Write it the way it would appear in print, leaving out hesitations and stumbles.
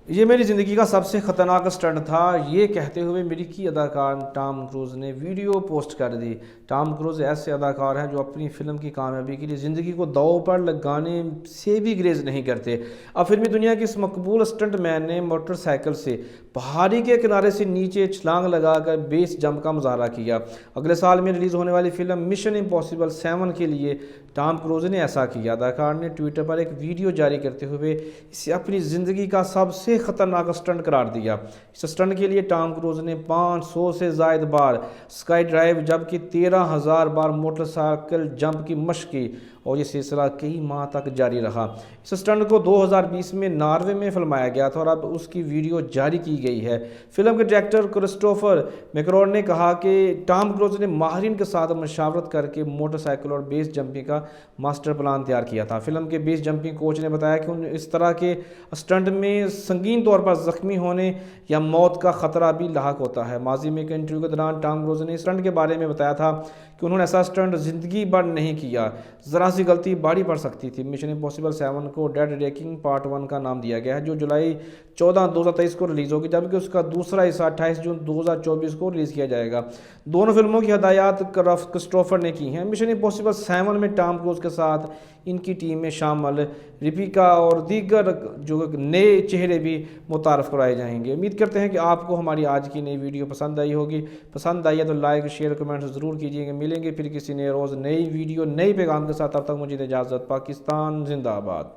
یہ میری ज़िंदगी का सबसे ख़तरनाक स्टंट था, ये कहते हुए अमेरिकी अदाकार टॉम क्रूज़ ने वीडियो पोस्ट कर दी। टॉम क्रूज़ ऐसे अदाकार हैं जो अपनी फ़िल्म की कामयाबी के लिए ज़िंदगी को दांव पर लगाने से भी गुरेज नहीं करते। अब फिल्मी दुनिया के इस मकबूल स्टंट मैन ने मोटरसाइकिल से पहाड़ी के किनारे से नीचे छलांग लगाकर बेस जंप का मुजाहरा किया। अगले साल में रिलीज़ होने वाली फ़िल्म मिशन इम्पॉसिबल 7 के लिए टॉम क्रूज़ ने ऐसा किया। अदाकार ने ट्विटर पर एक वीडियो जारी करते हुए इसे अपनी ज़िंदगी का सबसे ख़तरनाक स्टंट करार दिया। इस स्टंट के लिए टॉम क्रूज़ ने 500 से ज़ायद बार स्काई ड्राइव जबकि 13,000 बार मोटरसाइकिल जंप की मशक की और ये सिलसिला कई माह तक जारी रहा। इस स्टंट को 2020 में नॉर्वे में फिल्माया गया था और अब उसकी वीडियो जारी की गई है। फिल्म के डायरेक्टर क्रिस्टोफर मैकरोन ने कहा कि टॉम क्रूज़ ने माहिरीन के साथ मशावरत करके मोटरसाइकिल और बेस जंपिंग का मास्टर प्लान तैयार किया था। फिल्म के बेस जंपिंग कोच ने बताया कि इस तरह के स्टंट में संगीन तौर पर ज़ख्मी होने या मौत का ख़तरा भी लाहक होता है। माजी में एक इंटरव्यू के दौरान टॉम क्रूज़ ने स्टंट के बारे में बताया था कि उन्होंने ऐसा स्टंट ज़िंदगी भर नहीं किया, ज़रा सी गलती भारी पड़ सकती थी। मिशन इम्पॉसिबल 7 को डेड रेकिंग पार्ट 1 का नाम दिया गया है, जो जुलाई 14, 2023 को रिलीज़ होगी, जबकि उसका दूसरा हिस्सा 28 जून 2024 को रिलीज़ किया जाएगा। दोनों फिल्मों की हदायत क्रिस्टोफर ने की हैं। मिशन इम्पॉसिबल 7 में टॉम क्रूज़ के साथ इनकी टीम में शामिल रिपिका और दीगर जो नए चेहरे भी मुतारफ़ कराए जाएंगे। उम्मीद करते हैं कि आपको हमारी आज की नई वीडियो पसंद आई होगी। पसंद आई है तो लाइक शेयर कमेंट ज़रूर कीजिएगा। मिलेंगे फिर किसी नए रोज़ नई वीडियो नई पैगाम के साथ। तब तक मुझे इजाज़त। पाकिस्तान जिंदाबाद।